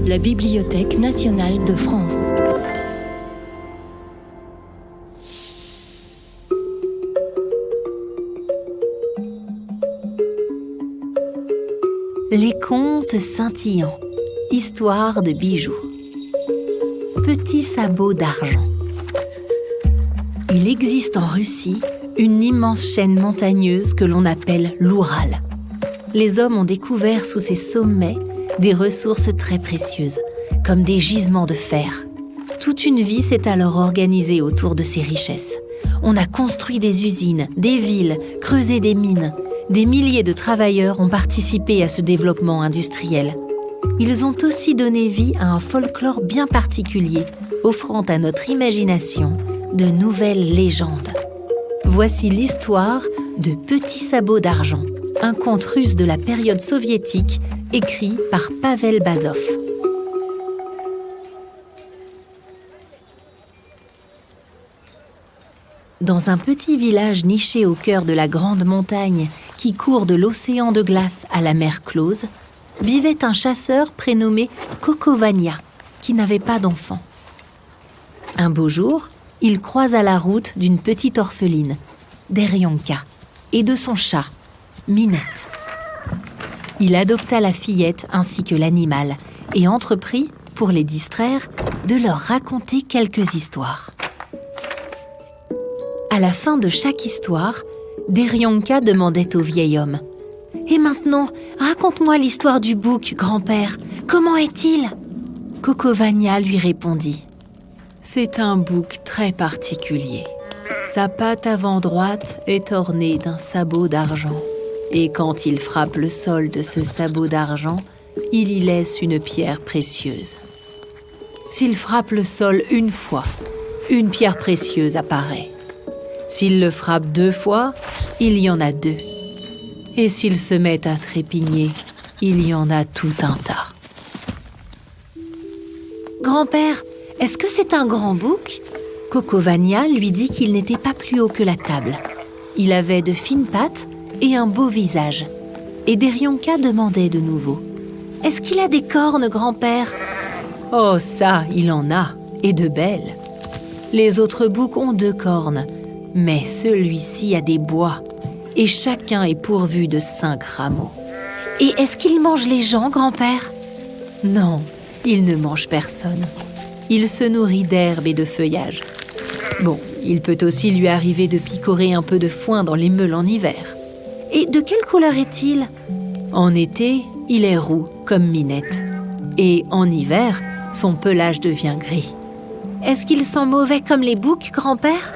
La Bibliothèque nationale de France. Les contes scintillants, histoire de bijoux. Petit sabot d'argent. Il existe en Russie une immense chaîne montagneuse que l'on appelle l'Oural. Les hommes ont découvert sous ses sommets des ressources très précieuses, comme des gisements de fer. Toute une vie s'est alors organisée autour de ces richesses. On a construit des usines, des villes, creusé des mines. Des milliers de travailleurs ont participé à ce développement industriel. Ils ont aussi donné vie à un folklore bien particulier, offrant à notre imagination de nouvelles légendes. Voici l'histoire de Petit sabot d'argent, un conte russe de la période soviétique écrit par Pavel Bazov. Dans un petit village niché au cœur de la grande montagne qui court de l'océan de glace à la mer close, vivait un chasseur prénommé Kokovania, qui n'avait pas d'enfant. Un beau jour, il croisa la route d'une petite orpheline, Derionka, et de son chat, Minette. Il adopta la fillette ainsi que l'animal et entreprit, pour les distraire, de leur raconter quelques histoires. À la fin de chaque histoire, Derionka demandait au vieil homme « Et maintenant, raconte-moi l'histoire du bouc, grand-père. Comment est-il » Kokovania lui répondit « C'est un bouc très particulier. Sa patte avant droite est ornée d'un sabot d'argent. Et quand il frappe le sol de ce sabot d'argent, il y laisse une pierre précieuse. S'il frappe le sol une fois, une pierre précieuse apparaît. S'il le frappe 2 fois, il y en a 2. Et s'il se met à trépigner, il y en a tout un tas. » « Grand-père, est-ce que c'est un grand bouc ?» Kokovania lui dit qu'il n'était pas plus haut que la table. Il avait de fines pattes et un beau visage. Et Derionka demandait de nouveau « Est-ce qu'il a des cornes, grand-père ?»« Oh, ça, il en a, et de belles. Les autres boucs ont 2 cornes, mais celui-ci a des bois, et chacun est pourvu de 5 rameaux. »« Et est-ce qu'il mange les gens, grand-père ?»« Non, il ne mange personne. Il se nourrit d'herbes et de feuillage. Bon, il peut aussi lui arriver de picorer un peu de foin dans les meules en hiver. » « Et de quelle couleur est-il ?»« En été, il est roux, comme Minette. Et en hiver, son pelage devient gris. »« Est-ce qu'il sent mauvais comme les boucs, grand-père ?»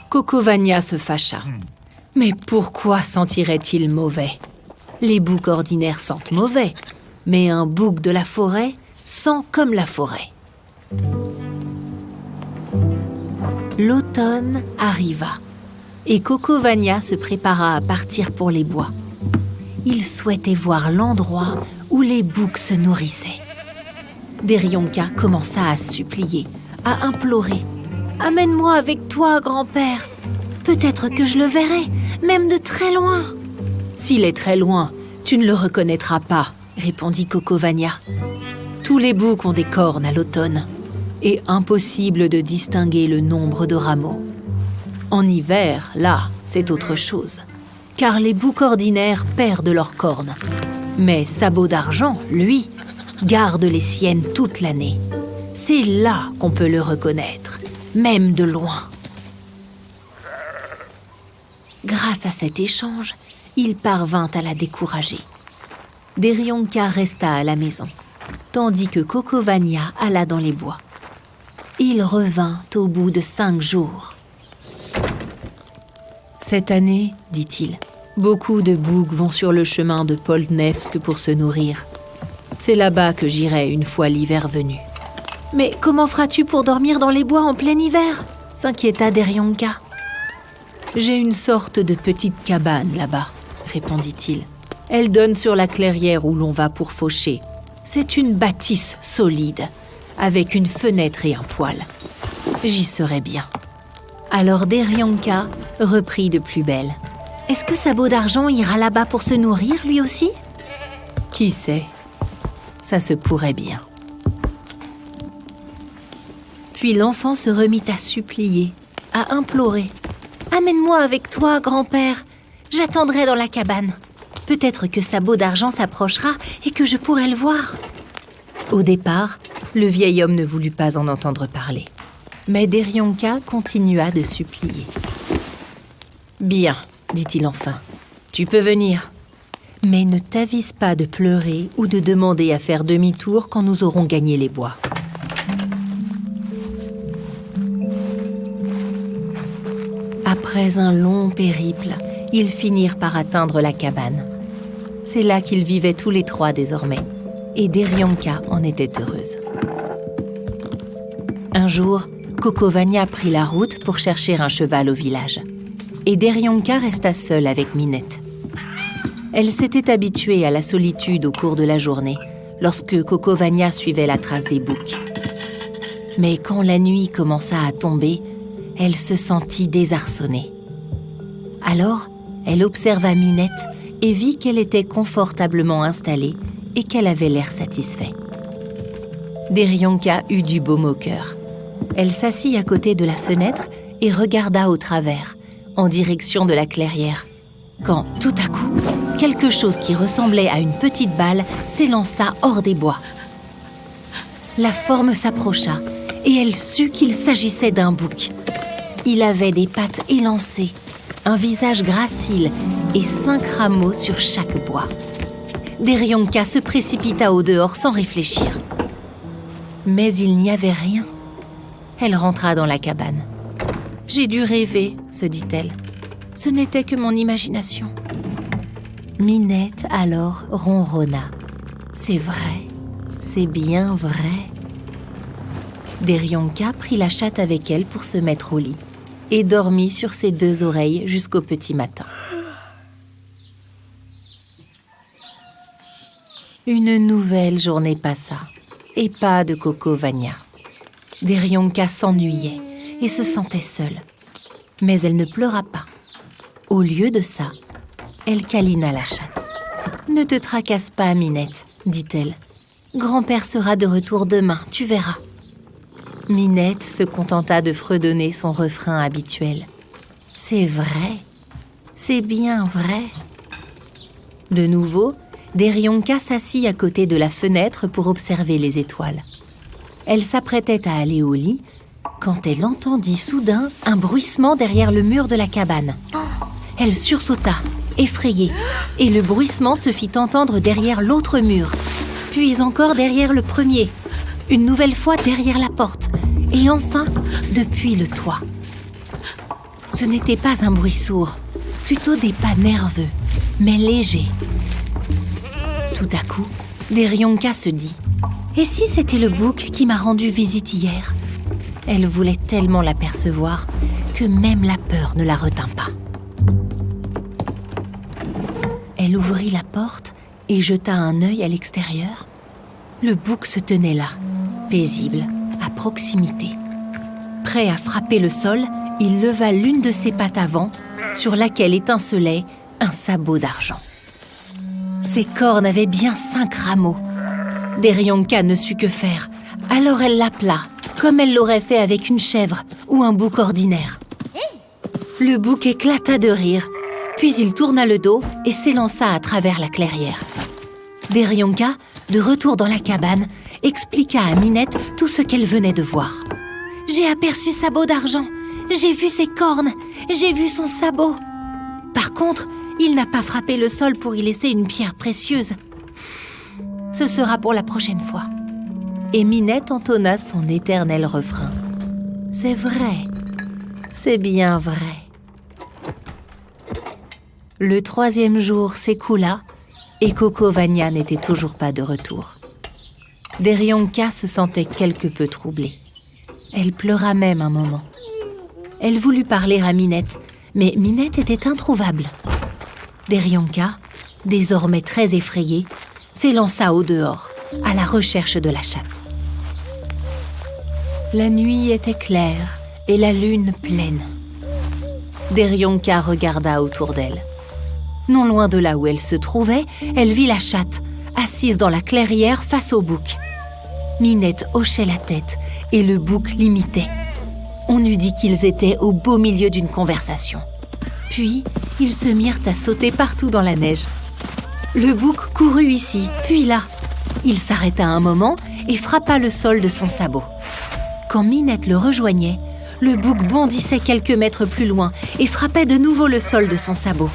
Kokovania se fâcha. « Mais pourquoi sentirait-il mauvais ? Les boucs ordinaires sentent mauvais, mais un bouc de la forêt sent comme la forêt. » L'automne arriva. Et Kokovania se prépara à partir pour les bois. Il souhaitait voir l'endroit où les boucs se nourrissaient. Derionka commença à supplier, à implorer. « Amène-moi avec toi, grand-père. Peut-être que je le verrai, même de très loin. »« S'il est très loin, tu ne le reconnaîtras pas, » répondit Kokovania. « Tous les boucs ont des cornes à l'automne, et impossible de distinguer le nombre de rameaux. En hiver, là, c'est autre chose, car les boucs ordinaires perdent leurs cornes. Mais Sabot d'argent, lui, garde les siennes toute l'année. C'est là qu'on peut le reconnaître, même de loin. » Grâce à cet échange, il parvint à la décourager. Derionka resta à la maison, tandis que Kokovania alla dans les bois. Il revint au bout de 5 jours. « Cette année, dit-il, beaucoup de boucs vont sur le chemin de Polnevsk pour se nourrir. C'est là-bas que j'irai une fois l'hiver venu. »« Mais comment feras-tu pour dormir dans les bois en plein hiver ?» s'inquiéta Derionka. « J'ai une sorte de petite cabane là-bas, » répondit-il. « Elle donne sur la clairière où l'on va pour faucher. C'est une bâtisse solide, avec une fenêtre et un poêle. J'y serai bien. » Alors Derionka reprit de plus belle. Est-ce que Sabot d'Argent ira là-bas pour se nourrir lui aussi? Qui sait? Ça se pourrait bien. Puis l'enfant se remit à supplier, à implorer. « Amène-moi avec toi, grand-père. J'attendrai dans la cabane. Peut-être que Sabot d'Argent s'approchera et que je pourrai le voir. » Au départ, le vieil homme ne voulut pas en entendre parler. Mais Derionka continua de supplier. « Bien, dit-il enfin, tu peux venir. Mais ne t'avise pas de pleurer ou de demander à faire demi-tour quand nous aurons gagné les bois. » Après un long périple, ils finirent par atteindre la cabane. C'est là qu'ils vivaient tous les trois désormais, et Derionka en était heureuse. Un jour, Kokovania prit la route pour chercher un cheval au village, et Derionka resta seule avec Minette. Elle s'était habituée à la solitude au cours de la journée, lorsque Kokovania suivait la trace des boucs. Mais quand la nuit commença à tomber, elle se sentit désarçonnée. Alors, elle observa Minette et vit qu'elle était confortablement installée et qu'elle avait l'air satisfaite. Derionka eut du baume au cœur. Elle s'assit à côté de la fenêtre et regarda au travers, en direction de la clairière, quand, tout à coup, quelque chose qui ressemblait à une petite balle s'élança hors des bois. La forme s'approcha et elle sut qu'il s'agissait d'un bouc. Il avait des pattes élancées, un visage gracile et 5 rameaux sur chaque bois. Derionka se précipita au dehors sans réfléchir. Mais il n'y avait rien. Elle rentra dans la cabane. « J'ai dû rêver, » se dit-elle. « Ce n'était que mon imagination. » Minette alors ronronna. « C'est vrai, c'est bien vrai. » Derionka prit la chatte avec elle pour se mettre au lit et dormit sur ses 2 oreilles jusqu'au petit matin. Une nouvelle journée passa, et pas de Kokovania. Derionka s'ennuyait et se sentait seule. Mais elle ne pleura pas. Au lieu de ça, elle câlina la chatte. « Ne te tracasse pas, Minette, » dit-elle. « Grand-père sera de retour demain, tu verras. » Minette se contenta de fredonner son refrain habituel. « C'est vrai, c'est bien vrai. » De nouveau, Derionka s'assit à côté de la fenêtre pour observer les étoiles. Elle s'apprêtait à aller au lit quand elle entendit soudain un bruissement derrière le mur de la cabane. Elle sursauta, effrayée, et le bruissement se fit entendre derrière l'autre mur, puis encore derrière le premier, une nouvelle fois derrière la porte, et enfin depuis le toit. Ce n'était pas un bruit sourd, plutôt des pas nerveux, mais légers. Tout à coup, Derionka se dit « Et si c'était le bouc qui m'a rendu visite hier ?» Elle voulait tellement l'apercevoir que même la peur ne la retint pas. Elle ouvrit la porte et jeta un œil à l'extérieur. Le bouc se tenait là, paisible, à proximité. Prêt à frapper le sol, il leva l'une de ses pattes avant, sur laquelle étincelait un sabot d'argent. Ses cornes avaient bien 5 rameaux. Derionka ne sut que faire, alors elle l'appela, comme elle l'aurait fait avec une chèvre ou un bouc ordinaire. Le bouc éclata de rire, puis il tourna le dos et s'élança à travers la clairière. Derionka, de retour dans la cabane, expliqua à Minette tout ce qu'elle venait de voir. « J'ai aperçu Sabot d'Argent, j'ai vu ses cornes, j'ai vu son sabot. Par contre, il n'a pas frappé le sol pour y laisser une pierre précieuse. Ce sera pour la prochaine fois. » Et Minette entonna son éternel refrain. « C'est vrai, c'est bien vrai. » Le 3e jour s'écoula et Kokovania n'était toujours pas de retour. Derionka se sentait quelque peu troublée. Elle pleura même un moment. Elle voulut parler à Minette, mais Minette était introuvable. Derionka, désormais très effrayée, s'élança au dehors, à la recherche de la chatte. La nuit était claire et la lune pleine. Derionka regarda autour d'elle. Non loin de là où elle se trouvait, elle vit la chatte, assise dans la clairière face au bouc. Minette hochait la tête et le bouc l'imitait. On eût dit qu'ils étaient au beau milieu d'une conversation. Puis, ils se mirent à sauter partout dans la neige. Le bouc courut ici, puis là. Il s'arrêta un moment et frappa le sol de son sabot. Quand Minette le rejoignait, le bouc bondissait quelques mètres plus loin et frappait de nouveau le sol de son sabot.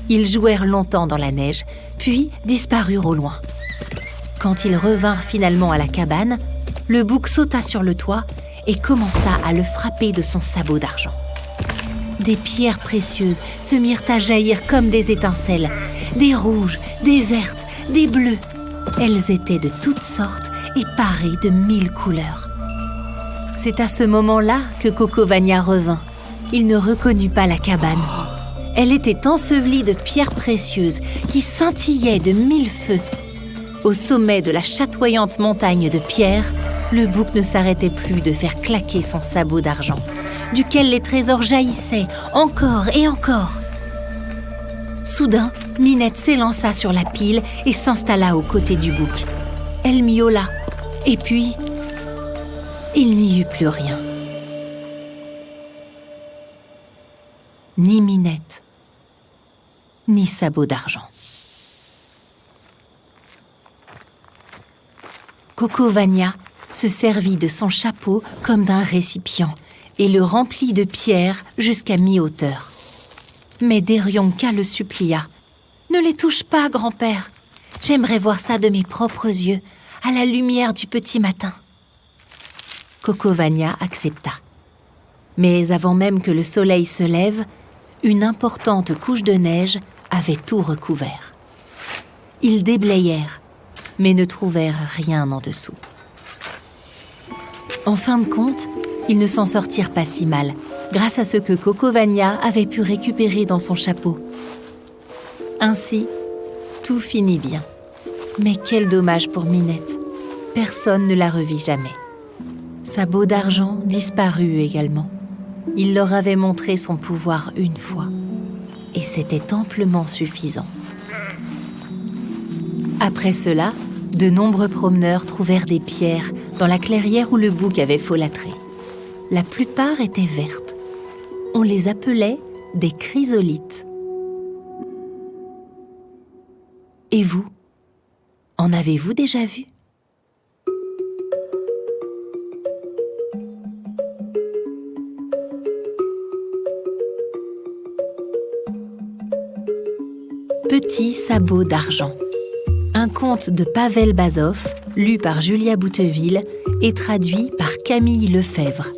Ils jouèrent longtemps dans la neige, puis disparurent au loin. Quand ils revinrent finalement à la cabane, le bouc sauta sur le toit et commença à le frapper de son sabot d'argent. Des pierres précieuses se mirent à jaillir comme des étincelles, des rouges, des vertes, des bleues. Elles étaient de toutes sortes et parées de 1000 couleurs. C'est à ce moment-là que Cocovania revint. Il ne reconnut pas la cabane. Elle était ensevelie de pierres précieuses qui scintillaient de 1000 feux. Au sommet de la chatoyante montagne de pierres, le bouc ne s'arrêtait plus de faire claquer son sabot d'argent, duquel les trésors jaillissaient encore et encore. Soudain, Minette s'élança sur la pile et s'installa aux côtés du bouc. Elle miaula, et puis, il n'y eut plus rien. Ni Minette, ni sabot d'argent. Cocovania se servit de son chapeau comme d'un récipient et le remplit de pierres jusqu'à mi-hauteur. Mais Derionka le supplia. « Ne les touche pas, grand-père. J'aimerais voir ça de mes propres yeux, à la lumière du petit matin. » Cocovania accepta. Mais avant même que le soleil se lève, une importante couche de neige avait tout recouvert. Ils déblayèrent, mais ne trouvèrent rien en dessous. En fin de compte, ils ne s'en sortirent pas si mal, grâce à ce que Cocovania avait pu récupérer dans son chapeau. Ainsi, tout finit bien. Mais quel dommage pour Minette. Personne ne la revit jamais. Sabot d'argent disparut également. Il leur avait montré son pouvoir une fois, et c'était amplement suffisant. Après cela, de nombreux promeneurs trouvèrent des pierres dans la clairière où le bouc avait folâtré. La plupart étaient vertes. On les appelait des chrysolites. Et vous, en avez-vous déjà vu ? Petit sabot d'argent. Un conte de Pavel Bazov, lu par Julia Bouteville et traduit par Camille Lefebvre.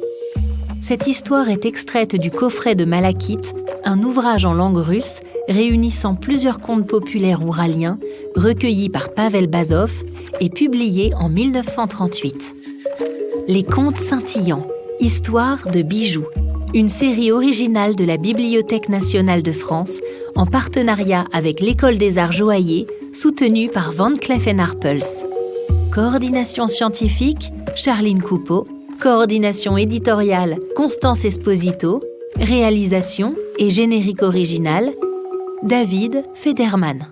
Cette histoire est extraite du coffret de Malachite, un ouvrage en langue russe réunissant plusieurs contes populaires ouraliens recueillis par Pavel Bazov et publiés en 1938. Les contes scintillants, histoire de bijoux, une série originale de la Bibliothèque nationale de France en partenariat avec l'École des Arts Joaillier, soutenue par Van Cleef & Arpels. Coordination scientifique, Charline Coupeau. Coordination éditoriale, Constance Esposito. Réalisation et générique original, David Federman.